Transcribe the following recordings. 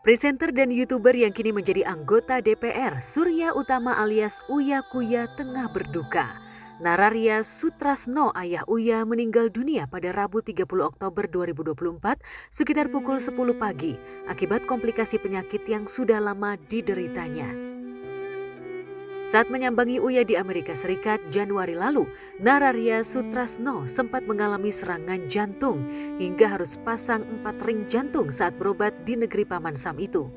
Presenter dan YouTuber yang kini menjadi anggota DPR, Surya Utama alias Uya Kuya tengah berduka. Nararya Sutrasno ayah Uya meninggal dunia pada Rabu 30 Oktober 2024 sekitar pukul 10 pagi akibat komplikasi penyakit yang sudah lama dideritanya. Saat menyambangi Uya di Amerika Serikat Januari lalu, Nararya Sutrasno sempat mengalami serangan jantung hingga harus pasang 4 ring jantung saat berobat di negeri Paman Sam itu.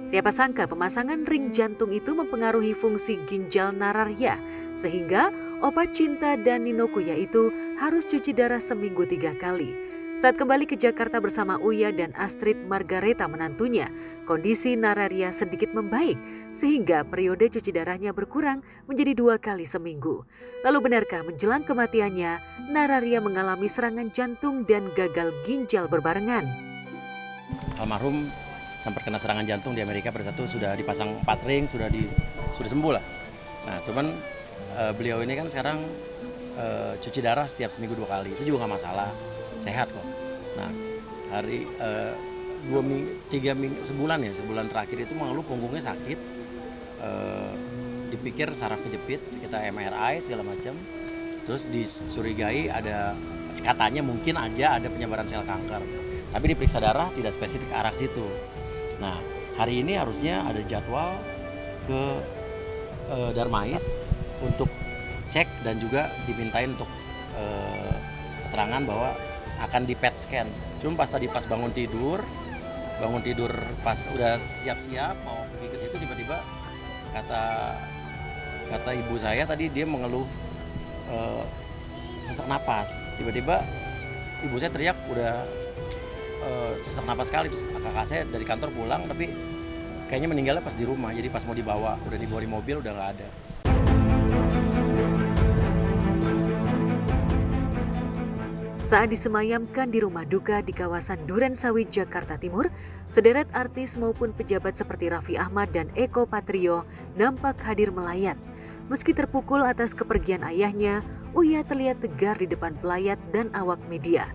Siapa sangka pemasangan ring jantung itu mempengaruhi fungsi ginjal Nararya, sehingga opat cinta dan Ninokuya itu harus cuci darah seminggu 3 kali. Saat kembali ke Jakarta bersama Uya dan Astrid Margareta menantunya, kondisi Nararya sedikit membaik sehingga periode cuci darahnya berkurang menjadi 2 kali seminggu. Lalu benarkah menjelang kematiannya, Nararya mengalami serangan jantung dan gagal ginjal berbarengan? Almarhum sempat kena serangan jantung di Amerika pada saat itu sudah dipasang 4 ring, sudah sembuh lah. Nah cuman beliau ini kan sekarang cuci darah setiap seminggu 2 kali, itu juga nggak masalah, sehat kok. Nah hari 3 sebulan terakhir itu mengeluh punggungnya sakit, dipikir saraf kejepit, kita MRI segala macam, terus disurigai ada katanya mungkin aja ada penyebaran sel kanker, tapi diperiksa darah tidak spesifik arah situ. Nah hari ini harusnya ada jadwal ke Darmais untuk cek dan juga dimintain untuk keterangan bahwa akan di PET scan. Cuma pas bangun tidur pas udah siap-siap mau pergi ke situ, tiba-tiba kata ibu saya tadi dia mengeluh sesak napas. Tiba-tiba ibu saya teriak udah sesak napas sekali, terus kakak saya dari kantor pulang tapi kayaknya meninggalnya pas di rumah. Jadi pas mau dibawa di mobil udah nggak ada. Saat disemayamkan di rumah duka di kawasan Durensawit, Jakarta Timur, sederet artis maupun pejabat seperti Raffi Ahmad dan Eko Patrio nampak hadir melayat. Meski terpukul atas kepergian ayahnya, Uya terlihat tegar di depan pelayat dan awak media.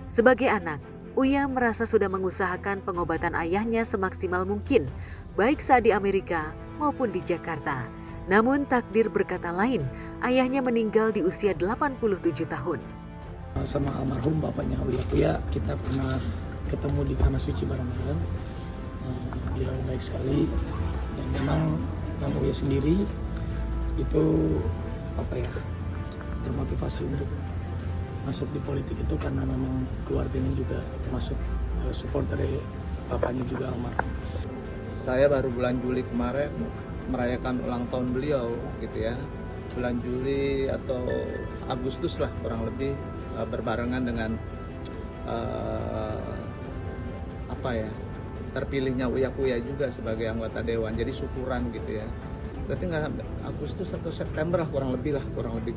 Sebagai anak, Uya merasa sudah mengusahakan pengobatan ayahnya semaksimal mungkin, baik saat di Amerika maupun di Jakarta. Namun takdir berkata lain, ayahnya meninggal di usia 87 tahun. Sama almarhum bapaknya Uya Kuya kita pernah ketemu di Tanah Suci bareng-bareng. Beliau baik sekali dan memang Uya sendiri itu termotivasi untuk masuk di politik itu karena memang keluarganya juga termasuk support dari bapaknya juga almarhum. Saya baru bulan Juli kemarin merayakan ulang tahun beliau gitu ya. Bulan Juli atau Agustus lah kurang lebih, berbarengan dengan terpilihnya Uya Kuya juga sebagai anggota dewan, jadi syukuran gitu ya. Berarti nggak Agustus atau September lah kurang lebih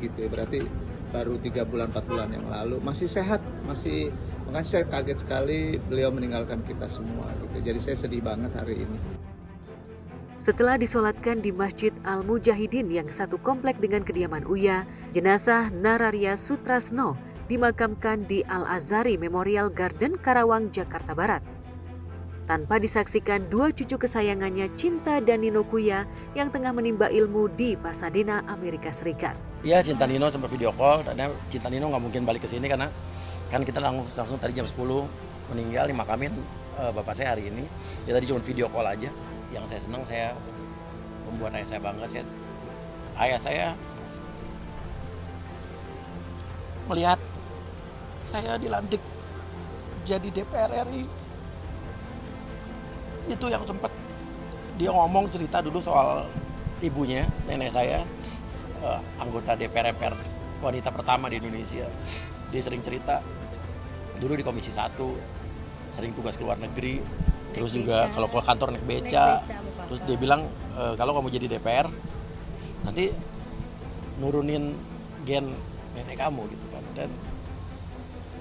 gitu ya. Berarti baru 3 bulan 4 bulan yang lalu, masih sehat, makanya saya kaget sekali beliau meninggalkan kita semua gitu. Jadi saya sedih banget hari ini. Setelah disolatkan di Masjid Al-Mujahidin yang satu komplek dengan kediaman Uya, jenazah Nararya Sutrasno dimakamkan di Al-Azhari Memorial Garden, Karawang, Jakarta Barat. Tanpa disaksikan 2 cucu kesayangannya Cinta dan Ninokuya yang tengah menimba ilmu di Pasadena, Amerika Serikat. Iya, Cinta Nino sempat video call, karena Cinta Nino nggak mungkin balik ke sini karena kan kita langsung tadi jam 10 meninggal dimakamin bapak saya hari ini. Dia tadi cuma video call aja. Yang saya senang, saya membuat ayah saya bangga. Ayah saya melihat saya dilantik jadi DPR RI. Itu yang sempat dia ngomong cerita dulu soal ibunya, nenek saya, anggota DPR MPR wanita pertama di Indonesia. Dia sering cerita dulu di Komisi 1, sering tugas ke luar negeri. Terus juga kalau ke kantor naik beca. Terus dia bilang kalau kamu jadi DPR nanti nurunin gen nenek kamu gitu kan. Dan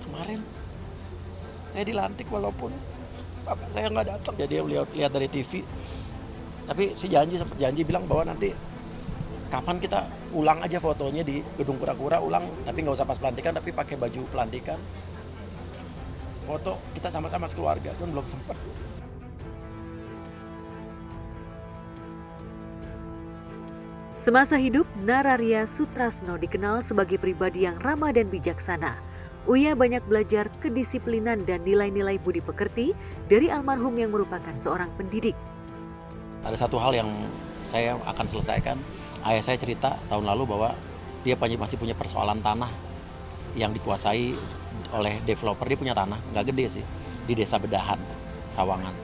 kemarin saya dilantik walaupun bapak saya nggak datang. Jadi dia lihat dari TV. Tapi sempat janji bilang bahwa nanti kapan kita ulang aja fotonya di Gedung Kura-Kura, ulang tapi nggak usah pas pelantikan tapi pakai baju pelantikan. Foto kita sama-sama sekeluarga, kan belum sempat. Semasa hidup, Nararya Sutrasno dikenal sebagai pribadi yang ramah dan bijaksana. Uya banyak belajar kedisiplinan dan nilai-nilai budi pekerti dari almarhum yang merupakan seorang pendidik. Ada satu hal yang saya akan selesaikan. Ayah saya cerita tahun lalu bahwa dia masih punya persoalan tanah yang dikuasai oleh developer. Dia punya tanah, nggak gede sih, di Desa Bedahan, Sawangan.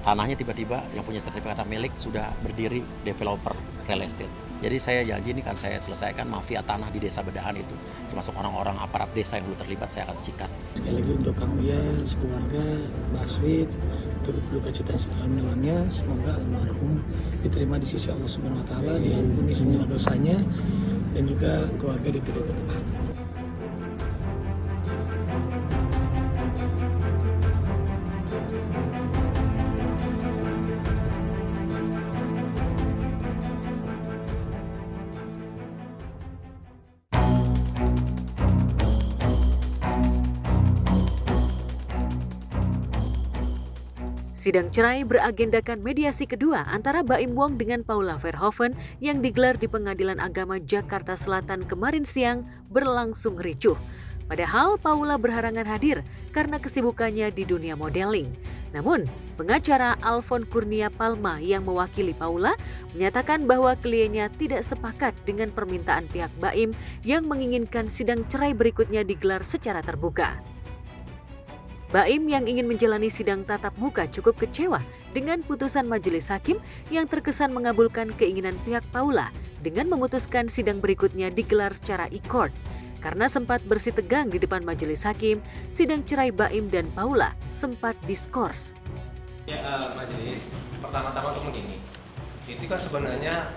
Tanahnya tiba-tiba yang punya sertifikat milik sudah berdiri developer real estate. Jadi saya janji ini kan saya selesaikan mafia tanah di Desa Bedahan itu. Termasuk orang-orang aparat desa yang dulu terlibat saya akan sikat. Sekali lagi untuk Kang Uya, sekeluarga, Mbak Aswid, turut berduka cita sedalam-dalamnya. Semoga almarhum diterima di sisi Allah Subhanahu Wa Taala, diampuni semua dosanya, dan juga keluarga diberi ketabahan. Sidang cerai beragendakan mediasi kedua antara Baim Wong dengan Paula Verhoeven yang digelar di Pengadilan Agama Jakarta Selatan kemarin siang berlangsung ricuh. Padahal Paula berharangan hadir karena kesibukannya di dunia modeling. Namun, pengacara Alfon Kurnia Palma yang mewakili Paula menyatakan bahwa kliennya tidak sepakat dengan permintaan pihak Baim yang menginginkan sidang cerai berikutnya digelar secara terbuka. Baim yang ingin menjalani sidang tatap muka cukup kecewa dengan putusan majelis hakim yang terkesan mengabulkan keinginan pihak Paula dengan memutuskan sidang berikutnya digelar secara e-court. Karena sempat bersitegang di depan majelis hakim, sidang cerai Baim dan Paula sempat diskors. Ya, majelis, pertama-tama untuk begini, itu kan sebenarnya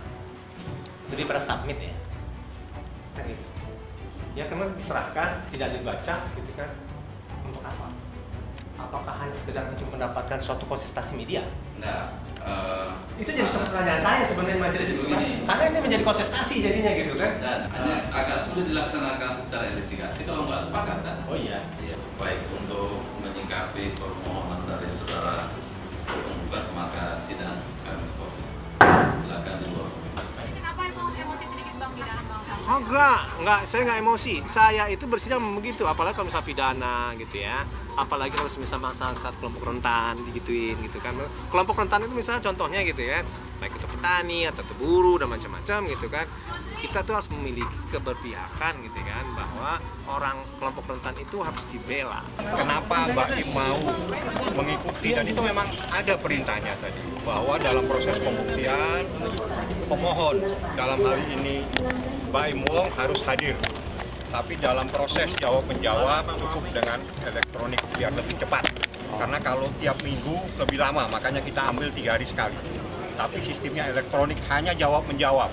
daripada submit ya. Ya kemudian diserahkan, tidak dibaca gitu kan, untuk apa? Apakah hanya sekedar untuk mendapatkan suatu konsistensi media? Nah, itu jadi pertanyaan saya sebenarnya majelis itu kan, karena ini menjadi konsistensi jadinya gitu kan. dan agak sulit dilaksanakan secara litigasi kalau nggak sepakat kan? Oh iya. Ya, baik untuk menyikapi permohonan dari saudara penggugat maka sidang kami skors. Silakan di luar. Kenapa emosi sedikit Bang di dalam Bang? Oh enggak, saya enggak emosi. Saya itu bersidang begitu, apalagi kalau misalnya pidana gitu ya. Apalagi kalau misalnya masyarakat kelompok rentan digituin gitu kan. Kelompok rentan itu misalnya contohnya gitu ya, baik itu petani atau itu buruh dan macam-macam gitu kan. Kita tuh harus memiliki keberpihakan gitu kan, bahwa orang kelompok rentan itu harus dibela. Kenapa Mbak Im mau mengikuti, dan itu memang ada perintahnya tadi, bahwa dalam proses pembuktian pemohon dalam hal ini Mbak Im Wong harus hadir, tapi dalam proses jawab-menjawab cukup dengan elektronik biar lebih cepat, karena kalau tiap minggu lebih lama, makanya kita ambil 3 hari sekali, tapi sistemnya elektronik hanya jawab-menjawab.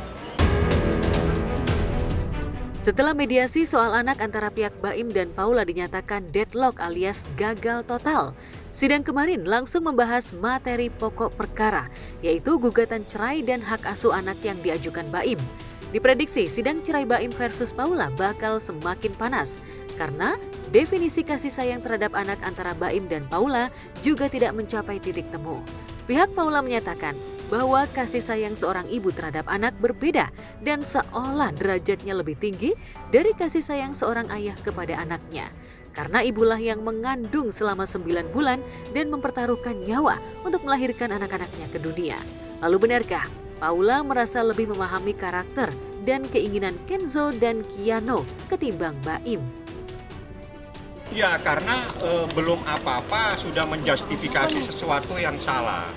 Setelah mediasi soal anak antara pihak Baim dan Paula dinyatakan deadlock alias gagal total, sidang kemarin langsung membahas materi pokok perkara, yaitu gugatan cerai dan hak asuh anak yang diajukan Baim. Diprediksi sidang cerai Baim versus Paula bakal semakin panas, karena definisi kasih sayang terhadap anak antara Baim dan Paula juga tidak mencapai titik temu. Pihak Paula menyatakan bahwa kasih sayang seorang ibu terhadap anak berbeda dan seolah derajatnya lebih tinggi dari kasih sayang seorang ayah kepada anaknya. Karena ibulah yang mengandung selama 9 bulan dan mempertaruhkan nyawa untuk melahirkan anak-anaknya ke dunia. Lalu benarkah Paula merasa lebih memahami karakter dan keinginan Kenzo dan Kiano ketimbang Baim? Ya, karena belum apa-apa sudah menjustifikasi sesuatu yang salah.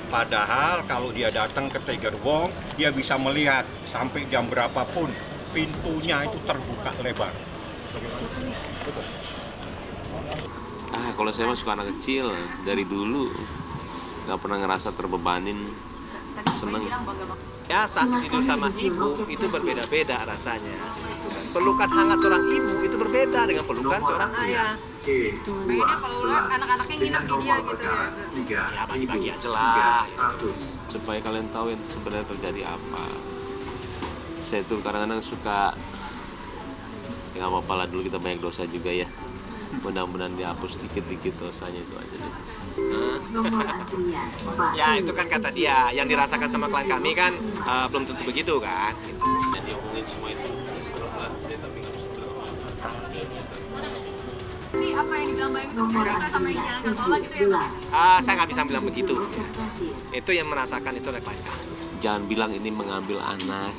Padahal kalau dia datang ke Tiger Wong, dia bisa melihat sampai jam berapapun pintunya itu terbuka lebar. Kalau saya mah suka anak kecil, dari dulu nggak pernah ngerasa terbebanin, seneng. Ya, saat tidur sama ibu itu berbeda-beda rasanya. Pelukan hangat seorang ibu itu berbeda dengan pelukan seorang ayah. Pengennya Paula anak-anaknya nginep di dia gitu ya. Ya bagi-bagi aja lah. Supaya kalian tahu yang sebenarnya terjadi apa. Saya tuh kadang-kadang suka, ya nggak apa-apa lah, dulu kita banyak dosa juga ya. Mudah-mudahan dihapus dikit-dikit dosanya itu aja deh. Ya itu kan kata dia, yang dirasakan sama klien kami kan belum tentu begitu kan. Yang diomongin semua itu serem lah, saya tapi nggak bisa bilang Ini apa yang dibilang Baim itu sesuai sama yang dijalankan Paula gitu ya? Saya nggak bisa bilang begitu. Itu yang merasakan itu oleh klien kami. Jangan bilang ini mengambil anak.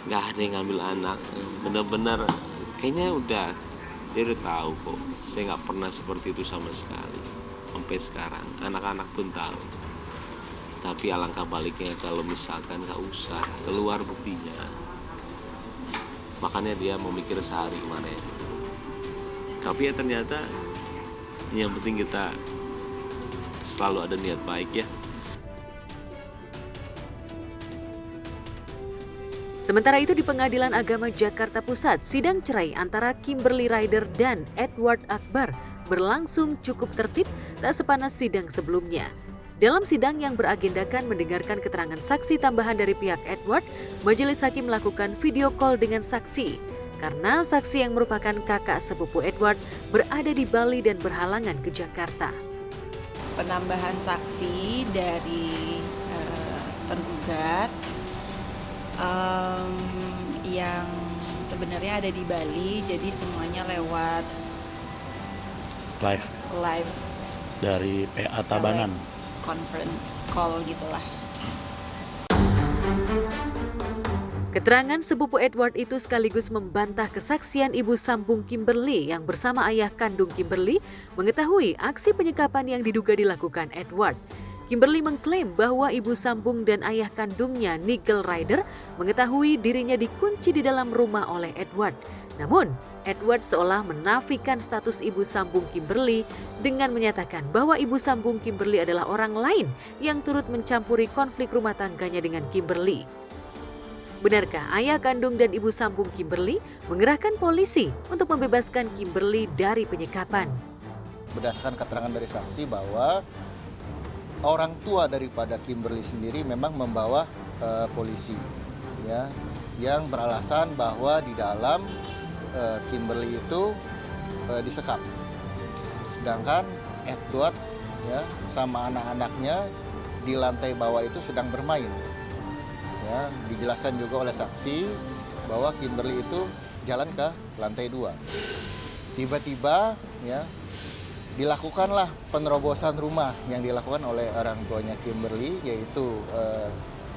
Nggak ada yang ngambil anak. Bener-bener kayaknya dia udah tahu kok. Saya nggak pernah seperti itu sama sekali. Sampai sekarang anak-anak pun tahu. Tapi alangkah baliknya kalau misalkan nggak usah keluar buktinya. Makanya dia mau mikir sehari kemarin. Tapi ya ternyata yang penting kita selalu ada niat baik ya. Sementara itu di Pengadilan Agama Jakarta Pusat, sidang cerai antara Kimberly Ryder dan Edward Akbar berlangsung cukup tertib tak sepanas sidang sebelumnya. Dalam sidang yang beragendakan mendengarkan keterangan saksi tambahan dari pihak Edward, majelis hakim melakukan video call dengan saksi. Karena saksi yang merupakan kakak sepupu Edward berada di Bali dan berhalangan ke Jakarta. Penambahan saksi dari tergugat yang sebenarnya ada di Bali, jadi semuanya lewat live dari PA Tabanan. Conference call gitulah. Keterangan sepupu Edward itu sekaligus membantah kesaksian ibu sambung Kimberly yang bersama ayah kandung Kimberly mengetahui aksi penyekapan yang diduga dilakukan Edward. Kimberly mengklaim bahwa ibu sambung dan ayah kandungnya Nigel Ryder mengetahui dirinya dikunci di dalam rumah oleh Edward. Namun, Edward seolah menafikan status ibu sambung Kimberly dengan menyatakan bahwa ibu sambung Kimberly adalah orang lain yang turut mencampuri konflik rumah tangganya dengan Kimberly. Benarkah ayah kandung dan ibu sambung Kimberly mengerahkan polisi untuk membebaskan Kimberly dari penyekapan? Berdasarkan keterangan dari saksi bahwa orang tua daripada Kimberly sendiri memang membawa polisi, ya, yang beralasan bahwa di dalam Kimberly itu disekap, sedangkan Edward ya sama anak-anaknya di lantai bawah itu sedang bermain. Ya, dijelaskan juga oleh saksi bahwa Kimberly itu jalan ke lantai 2. Tiba-tiba ya dilakukanlah penerobosan rumah yang dilakukan oleh orang tuanya Kimberly, yaitu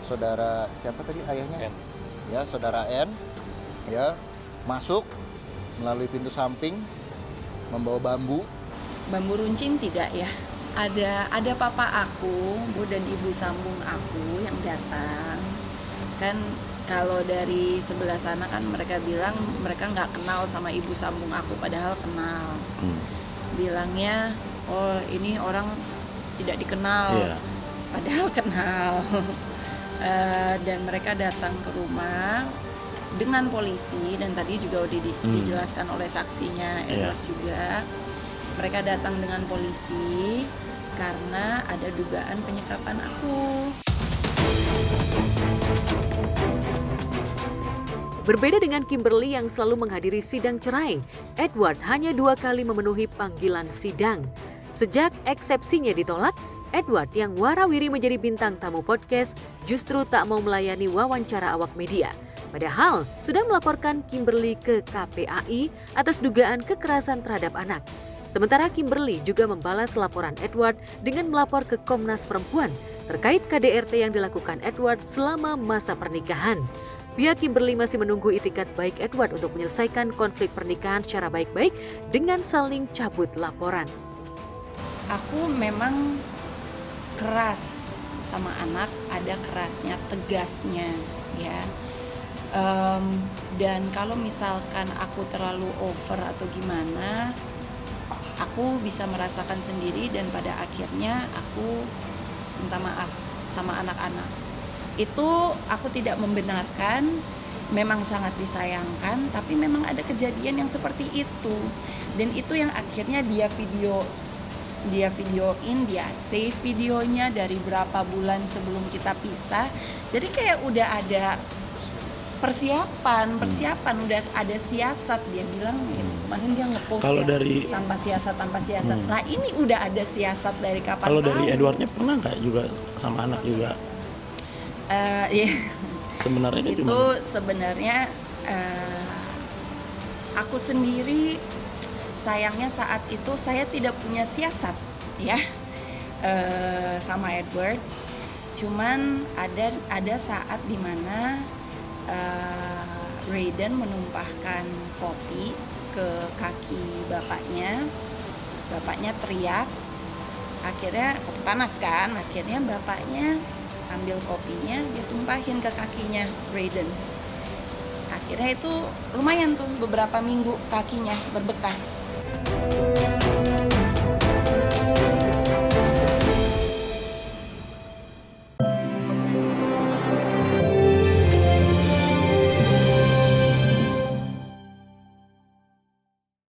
saudara siapa tadi ayahnya? N. Ya, saudara N. Ya, masuk melalui pintu samping membawa bambu. Bambu runcing tidak ya. Ada papa aku, Bu, dan ibu sambung aku yang datang. Kan kalau dari sebelah sana kan mereka bilang mereka nggak kenal sama ibu sambung aku, padahal kenal. Bilangnya, oh ini orang tidak dikenal, padahal kenal. Dan mereka datang ke rumah dengan polisi, dan tadi juga udah dijelaskan oleh saksinya Edward juga. Mereka datang dengan polisi karena ada dugaan penyekapan aku. Berbeda dengan Kimberly yang selalu menghadiri sidang cerai, Edward hanya 2 kali memenuhi panggilan sidang. Sejak eksepsinya ditolak, Edward yang warawiri menjadi bintang tamu podcast justru tak mau melayani wawancara awak media. Padahal sudah melaporkan Kimberly ke KPAI atas dugaan kekerasan terhadap anak. Sementara Kimberly juga membalas laporan Edward dengan melapor ke Komnas Perempuan terkait KDRT yang dilakukan Edward selama masa pernikahan. Pihak Kimberly masih menunggu itikat baik Edward untuk menyelesaikan konflik pernikahan secara baik-baik dengan saling cabut laporan. Aku memang keras sama anak, ada kerasnya, tegasnya, ya. Dan kalau misalkan aku terlalu over atau gimana, aku bisa merasakan sendiri dan pada akhirnya aku minta maaf sama anak-anak. Itu aku tidak membenarkan, memang sangat disayangkan, tapi memang ada kejadian yang seperti itu. Dan itu yang akhirnya dia videoin, dia save videonya dari berapa bulan sebelum kita pisah. Jadi kayak udah ada persiapan udah ada siasat, dia bilang kemarin dia ngepost Kalau ya, dari tanpa siasat. Nah ini udah ada siasat dari kapan kalau tahu. dari Edwardnya pernah nggak juga sama anak juga? Iya. Sebenarnya Itu gimana? sebenarnya aku sendiri sayangnya saat itu saya tidak punya siasat ya sama Edward. Cuman ada saat dimana Raiden menumpahkan kopi ke kaki bapaknya teriak, akhirnya kopi panas kan, akhirnya bapaknya ambil kopinya dia tumpahin ke kakinya Raiden. Akhirnya itu lumayan tuh beberapa minggu kakinya berbekas.